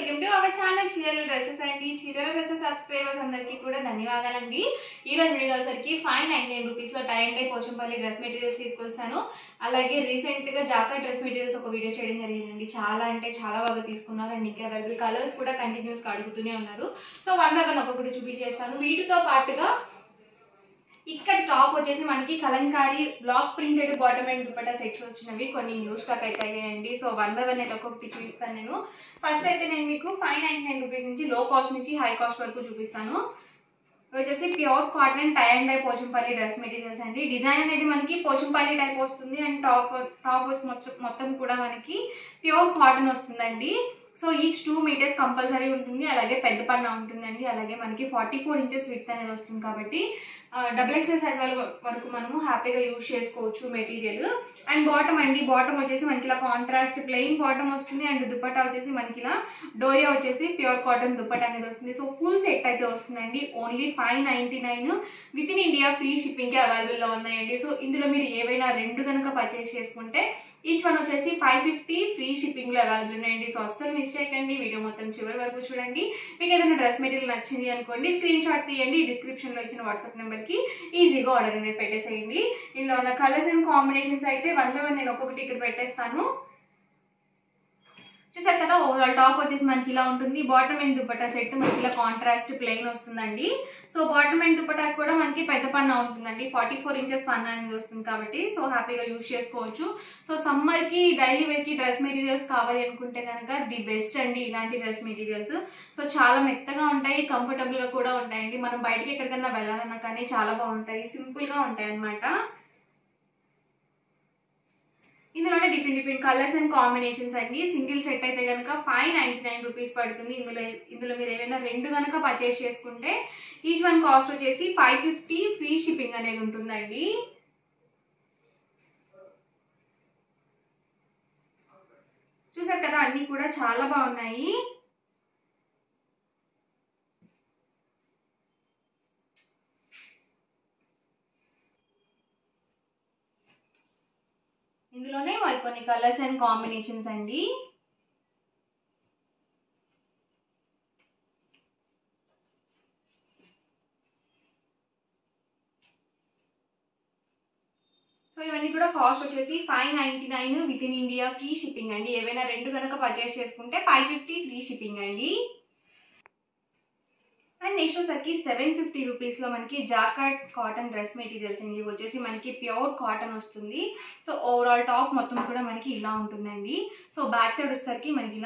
Welcome to our channel చీరల dresses అండి. చీరల డ్రెస్సెస్ సబ్స్క్రైబర్స్ అందరికీ కూడా ధన్యవాదాలండి. ఈ రోజు వీడియో వచ్చరికి 599 రూపీస్ లో tie and dye Pochampally dress materials తీసుకొస్తాను. అలాగే రీసెంట్ గా జాకెట్ డ్రెస్ మెటీరియల్స్ ఒక వీడియో చేయడం జరిగిందండి. చాలా అంటే చాలా బాగా తీసుకున్నారు అండ్ ఇంకా అవైలబుల్ కలర్స్ కూడా కంటిన్యూస్ గా అడుగుతూనే ఉన్నారు. సో వన్ బై వన్ ఒక్కొక్కటి చూపించేస్తాను. వీటితో పాటుగా ఇక్కడ టాప్ వచ్చేసి మనకి Kalamkari block printed bottom and dupatta sets వచ్చినవి కొన్ని న్యూ స్టాక్ అయితే అయ్యాయండి. సో వన్ బై వన్ అయితే ఒక్కొక్కటి చూపిస్తాను నేను. ఫస్ట్ అయితే నేను మీకు 599 రూపీస్ నుంచి లో కాస్ట్ నుంచి హై కాస్ట్ వరకు చూపిస్తాను. వచ్చేసి pure cotton tie and dye Pochampally dress materials అండి. డిజైన్ అనేది మనకి పోచంపల్లి టైప్ వస్తుంది అండ్ టాప్ మొత్తం కూడా మనకి ప్యూర్ కాటన్ వస్తుందండి. సో ఈచ్ 2 మీటర్స్ కంపల్సరీ ఉంటుంది. అలాగే పెద్ద పన్న ఉంటుందండి. అలాగే మనకి 44 ఇంచెస్ విడ్త్ అనేది వస్తుంది కాబట్టి డబుల్ ఎక్సెల్ సైజ్ వరకు మనము హ్యాపీగా యూజ్ చేసుకోవచ్చు మెటీరియల్. అండ్ బాటమ్ అండి, బాటమ్ వచ్చేసి మనకి ఇలా కాంట్రాస్ట్ ప్లెయిన్ బాటమ్ వస్తుంది అండ్ దుపట్టా వచ్చేసి మనకి ఇలా డోరియా వచ్చేసి ప్యూర్ కాటన్ దుపట్టా అనేది వస్తుంది. సో ఫుల్ సెట్ అయితే వస్తుందండి. Only 599 within India free షిప్పింగ్కి అవైలబుల్లో ఉన్నాయండి. సో ఇందులో మీరు ఏవైనా రెండు కనుక పర్చేస్ చేసుకుంటే ఈచ్ వన్ వచ్చేసి 550 ఫ్రీ షిప్పింగ్లో అవైలబుల్ ఉన్నాయండి. సో అస్సలు మిస్ చేయకండి. వీడియో మొత్తం చివరి వరకు చూడండి. మీకు ఏదైనా డ్రెస్ మెటీరియల్ నచ్చింది అనుకోండి, స్క్రీన్ షాట్ తీయండి. డిస్క్రిప్షన్లో ఇచ్చిన వాట్సాప్ నెంబర్కి ఈజీగా ఆర్డర్ అనేది పెట్టేసేయండి. ఇందులో ఉన్న కలర్స్ అండ్ కాంబినేషన్స్ అయితే వన్ బై వన్ నేను ఒక్కొక్కటి ఇక్కడ పెట్టేస్తాను. చూసారు కదా, ఓవరాల్ టాప్ వచ్చేసి మనకి ఇలా ఉంటుంది. బాటమ్ అండ్ దుపట్టా సెట్ మనకి ఇలా కాంట్రాస్ట్ ప్లెయిన్ వస్తుందండి. సో బాటమ్ అండ్ దుపట్టా కూడా మనకి పెద్ద పన్నా ఉంటుందండి. 44 ఇంచెస్ పన్నా అనేది వస్తుంది కాబట్టి సో హ్యాపీగా యూజ్ చేసుకోవచ్చు. సో సమ్మర్కి డైలీ వేర్కి డ్రెస్ మెటీరియల్స్ కావాలి అనుకుంటే కనుక ది బెస్ట్ అండి ఇలాంటి డ్రెస్ మెటీరియల్స్. సో చాలా మెత్తగా ఉంటాయి, కంఫర్టబుల్గా కూడా ఉంటాయండి. మనం బయటకి ఎక్కడికన్నా వెళ్ళాలన్నా కానీ చాలా బాగుంటాయి, సింపుల్గా ఉంటాయి అన్నమాట. ఇందులోనే డిఫరెంట్ కలర్స్ అండ్ కాంబినేషన్స్ అండి. సింగిల్ సెట్ అయితే కనుక 599 రూపీస్ పడుతుంది. ఇందులో మీరు ఏమైనా రెండు కనుక పర్చేస్ చేసుకుంటే ఈచ్ వన్ కాస్ట్ వచ్చేసి 550 ఫ్రీ షిప్పింగ్ అనేది ఉంటుందండి. చూసారు కదా, అన్నీ కూడా చాలా బాగున్నాయి. ఇందులోనే మరి కొన్ని కలర్స్ అండ్ కాంబినేషన్స్ అండి. సో ఇవన్నీ కూడా కాస్ట్ వచ్చేసి 599 within India free shipping అండి. ఏవైనా రెండు కనుక పర్చేస్ చేసుకుంటే 550 ఫ్రీ షిప్పింగ్ అండి. అండ్ నెక్స్ట్ వచ్చేసరికి 750 రూపీస్లో మనకి జాకార్డ్ కాటన్ డ్రెస్ మెటీరియల్స్ అండి. ఇవి వచ్చేసి మనకి ప్యూర్ కాటన్ వస్తుంది. సో ఓవరాల్ టాప్ మొత్తం కూడా మనకి ఇలా ఉంటుందండి. సో బ్యాక్ సైడ్ వచ్చేసరికి మనకి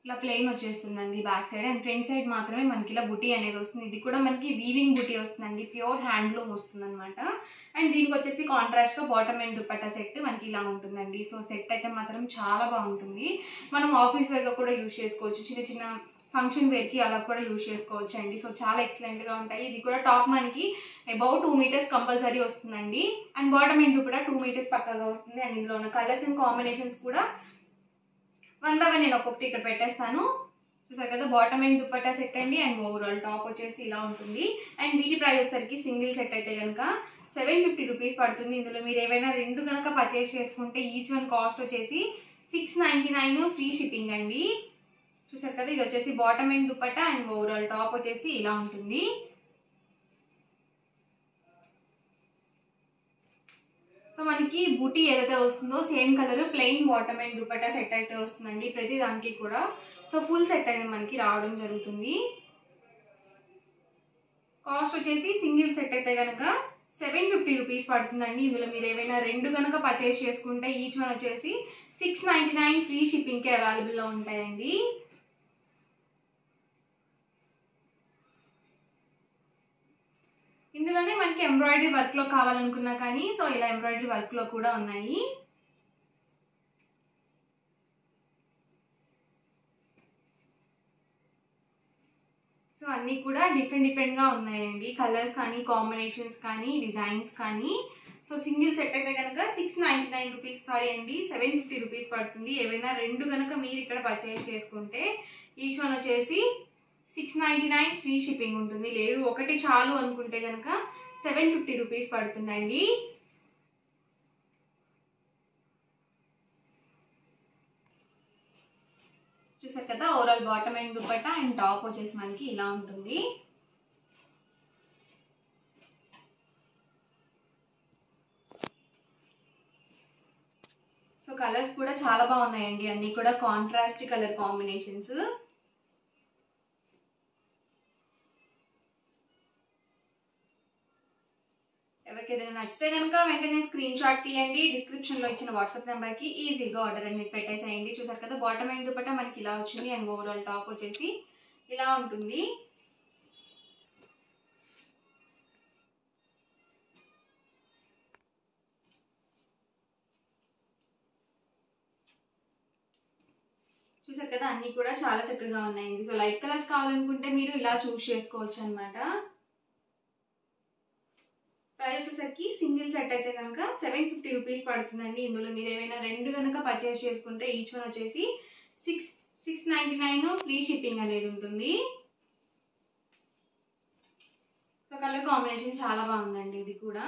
ఇలా ప్లెయిన్ వచ్చేస్తుందండి back side. And front side మాత్రమే మనకి ఇలా బుటీ అనేది వస్తుంది. ఇది కూడా మనకి వీవింగ్ బుటీ వస్తుందండి, ప్యూర్ హ్యాండ్లూమ్ వస్తుంది అనమాట. అండ్ దీనికి వచ్చేసి కాంట్రాస్ట్గా బాటమ్ అండ్ దుపట్టా సెట్ మనకి ఇలా ఉంటుందండి. సో సెట్ అయితే మాత్రం చాలా బాగుంటుంది. మనం ఆఫీస్ వేర్గా కూడా యూజ్ చేసుకోవచ్చు, చిన్న చిన్న ఫంక్షన్ వేర్కి అలా కూడా యూజ్ చేసుకోవచ్చు అండి. సో చాలా ఎక్సలెంట్గా ఉంటాయి. ఇది కూడా టాప్ మనకి అబౌట్ 2 మీటర్స్ కంపల్సరీ వస్తుందండి. అండ్ బాటమ్ ఇంటూ కూడా 2 మీటర్స్ పక్కగా వస్తుంది. అండ్ ఇందులో ఉన్న కలర్స్ అండ్ కాంబినేషన్స్ కూడా వన్ బై వన్ నేను ఒక్కొక్కటి ఇక్కడ పెట్టేస్తాను. చూసారు కదా, బాటమ్ అండ్ దుపట్టా సెట్ అండి. అండ్ ఓవరాల్ టాప్ వచ్చేసి ఇలా ఉంటుంది. అండ్ వీటి ప్రైస్ వచ్చేసరికి సింగిల్ సెట్ అయితే కనుక 750 రూపీస్ పడుతుంది. ఇందులో మీరు ఏవైనా రెండు కనుక పర్చేస్ చేసుకుంటే ఈచ్ వన్ కాస్ట్ వచ్చేసి 699 ఫ్రీ షిప్పింగ్ అండి. చూసారు కదా, ఇది వచ్చేసి bottom and dupatta and overall top వచ్చేసి ఇలా ఉంటుంది. సో మనకి బూటీ ఏదైతే వస్తుందో same colour plain bottom and dupatta set అయితే వస్తుందండి ప్రతి దానికి కూడా. సో ఫుల్ సెట్ అనేది మనకి రావడం జరుగుతుంది. కాస్ట్ వచ్చేసి సింగిల్ సెట్ అయితే కనుక 750 రూపీస్ పడుతుందండి. ఇందులో మీరు ఏవైనా రెండు కనుక పర్చేస్ చేసుకుంటే ఈచ్ వన్ వచ్చేసి 699 ఫ్రీ షిప్పింగ్కి అవైలబుల్లో ఉంటాయండి. ఇందులోనే మనకి ఎంబ్రాయిడరీ వర్క్లో కావాలనుకున్నా కానీ సో ఇలా ఎంబ్రాయిడరీ వర్క్లో కూడా ఉన్నాయి. సో అన్నీ కూడా డిఫరెంట్గా ఉన్నాయండి, కలర్స్ కానీ కాంబినేషన్స్ కానీ డిజైన్స్ కానీ. సో సింగిల్ సెట్ అయితే కనుక 699 రూపీస్, సారీ అండి 750 రూపీస్ పడుతుంది. ఏవైనా రెండు కనుక మీరు ఇక్కడ పర్చేస్ చేసుకుంటే ఈచ్ వన్ వచ్చేసి 699 ఫ్రీ షిప్పింగ్ ఉంటుంది. లేదు ఒకటి చాలు అనుకుంటే కనుక 750 రూపీస్ పడుతుందండి. చూసారు కదా overall bottom and dupatta and top వచ్చేసి మనకి ఇలా ఉంటుంది. సో కలర్స్ కూడా చాలా బాగున్నాయండి, అన్నీ కూడా కాంట్రాస్ట్ కలర్ కాంబినేషన్స్. ఎవరికి ఏదైనా నచ్చితే కనుక వెంటనే స్క్రీన్ షాట్ తీయండి, డిస్క్రిప్షన్లో ఇచ్చిన వాట్సాప్ నెంబర్కి ఈజీగా ఆర్డర్ అనేది పెట్టేసేయండి. చూసారు కదా బాటమ్ అండ్ దుపట్టా మనకి ఇలా వచ్చింది అండ్ ఓవరాల్ టాప్ వచ్చేసి ఇలా ఉంటుంది. చూసారు కదా అన్నీ కూడా చాలా చక్కగా ఉన్నాయండి. సో లైట్ కలర్స్ కావాలనుకుంటే మీరు ఇలా చూస్ చేసుకోవచ్చు అనమాట. ప్రైస్ వచ్చేసరికి సింగిల్ సెట్ అయితే కనుక 750 రూపీస్ పడుతుందండి. ఇందులో మీరు ఏమైనా రెండు కనుక పర్చేస్ చేసుకుంటే ఈచ్ వన్ వచ్చేసి 699 ఫ్రీ షిప్పింగ్ అనేది ఉంటుంది. సో కలర్ కాంబినేషన్ చాలా బాగుందండి ఇది కూడా.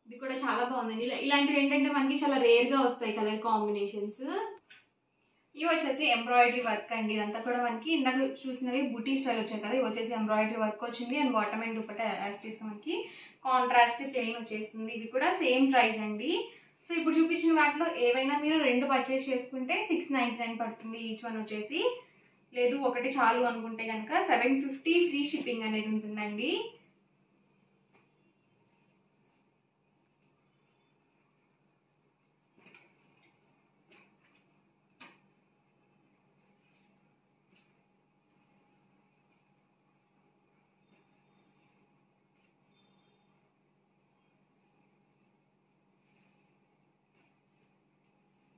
ఇది కూడా చాలా బాగుందండి. ఇలాంటివి ఏంటంటే మనకి చాలా రేర్గా వస్తాయి కలర్ కాంబినేషన్స్. ఇవి వచ్చేసి ఎంబ్రాయిడరీ వర్క్ అండి. ఇదంతా కూడా మనకి ఇందాక చూసినవి బుటీ స్టైల్ వచ్చాయి కదా, ఇవి వచ్చేసి ఎంబ్రాయిడరీ వర్క్ వచ్చింది అండ్ బాటమ్ అండ్ దుపట్టా యాస్టీస్ మనకి కాంట్రాస్ట్ ప్లెయిన్ వచ్చేస్తుంది. ఇవి కూడా సేమ్ ప్రైస్ అండి. సో ఇప్పుడు చూపించిన వాటిలో ఏవైనా మీరు రెండు పర్చేస్ చేసుకుంటే 699 పడుతుంది ఈచ్ వన్ వచ్చేసి. లేదు ఒకటి చాలు అనుకుంటే కనుక 750 ఫ్రీ షిప్పింగ్ అనేది ఉంటుందండి.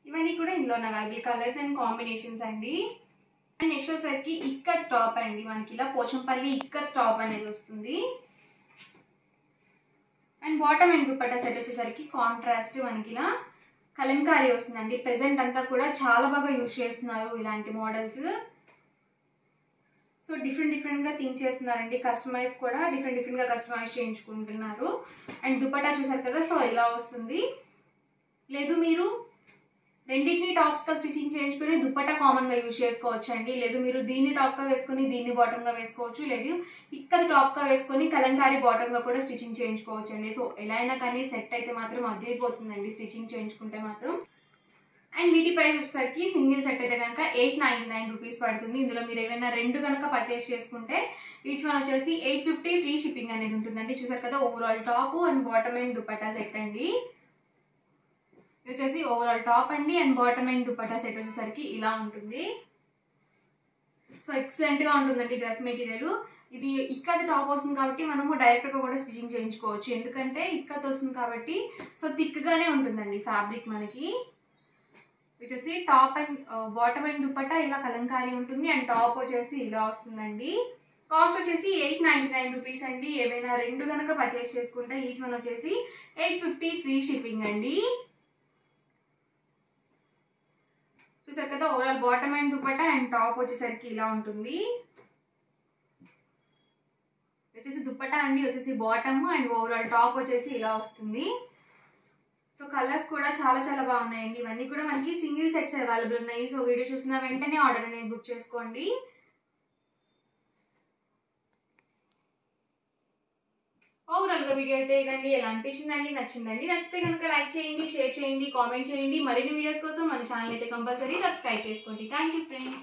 ఇవన్నీ కూడా ఇందులో అవైలబుల్ కలర్స్ అండ్ కాంబినేషన్స్ అండి. అండ్ నెక్స్ట్ వచ్చేసరికి ఇక్కత్ టాప్ అండి. మనకి ఇలా పోచంపల్లి ఇక్కత్ టాప్ అనేది వస్తుంది. And bottom and dupatta set వచ్చేసరికి కాంట్రాస్ట్ మనకి ఇలా కలంకారీ వస్తుందండి. ప్రెసెంట్ అంతా కూడా చాలా బాగా యూజ్ చేస్తున్నారు ఇలాంటి మోడల్స్. సో డిఫరెంట్గా థింక్ చేస్తున్నారండి. కస్టమైజ్ కూడా డిఫరెంట్గా కస్టమైజ్ చేయించుకుంటున్నారు. అండ్ దుపట్టా చూసారు కదా, సో ఇలా వస్తుంది. లేదు మీరు రెండింటిని టాప్స్గా స్టిచ్చింగ్ చేయించుకుని దుపట్టా కామన్గా యూజ్ చేసుకోవచ్చు అండి. లేదు మీరు దీన్ని టాప్గా వేసుకొని దీన్ని బాటమ్గా వేసుకోవచ్చు. లేదు ఇక్కడ టాప్గా వేసుకొని కలంకారీ బాటమ్గా కూడా స్టిచ్చింగ్ చేయించుకోవచ్చు అండి. సో ఎలా అయినా కానీ సెట్ అయితే మాత్రం అదిరిపోతుందండి స్టిచ్చింగ్ చేయించుకుంటే మాత్రం. అండ్ వీటి ప్రైస్ వచ్చేసరికి సింగిల్ సెట్ అయితే కనుక 899 రూపీస్ పడుతుంది. ఇందులో మీరు ఏమైనా రెండు కనుక పర్చేస్ చేసుకుంటే ఈచ్ వన్ వచ్చేసి 850 ఫ్రీ షిప్పింగ్ అనేది ఉంటుందండి. చూసారు కదా overall top and bottom and dupatta set అండి. ఇది వచ్చేసి ఓవరాల్ టాప్ అండి and bottom and dupatta set వచ్చేసరికి ఇలా ఉంటుంది. సో ఎక్సలెంట్గా ఉంటుందండి డ్రెస్ మెటీరియల్. ఇది ఇక్కత్ టాప్ వస్తుంది కాబట్టి మనము డైరెక్ట్గా కూడా స్టిచ్చింగ్ చేయించుకోవచ్చు. ఎందుకంటే ఇక్కత్ వస్తుంది కాబట్టి సో థిక్గానే ఉంటుందండి ఫ్యాబ్రిక్ మనకి. వచ్చేసి top and bottom and dupatta ఇలా కలంకారీ ఉంటుంది అండ్ టాప్ వచ్చేసి ఇలా వస్తుందండి. కాస్ట్ వచ్చేసి 899 రూపీస్ అండి. ఏవైనా రెండు కనుక పర్చేస్ చేసుకుంటే ఈచ్ వన్ వచ్చేసి 850 ఫ్రీ షిప్పింగ్ అండి. చూసారు కదా overall bottom and dupatta and top వచ్చేసరికి ఇలా ఉంటుంది. వచ్చేసి దుపట్టా అండి, వచ్చేసి బాటమ్ అండ్ ఓవరాల్ టాప్ వచ్చేసి ఇలా వస్తుంది. సో కలర్స్ కూడా చాలా బాగున్నాయండి. ఇవన్నీ కూడా మనకి సింగిల్ సెట్స్ అవైలబుల్ ఉన్నాయి. సో వీడియో చూసిన వెంటనే ఆర్డర్ అనేది బుక్ చేసుకోండి. ఓవరాల్గా వీడియో అయితే ఇదండి. ఎలా అనిపించిందండి? నచ్చిందండి? నచ్చితే కనుక లైక్ చేయండి, షేర్ చేయండి, కామెంట్ చేయండి. మరిన్ని వీడియోస్ కోసం మన ఛానల్ అయితే కంపల్సరీ సబ్స్క్రైబ్ చేసుకోండి. Thank you friends.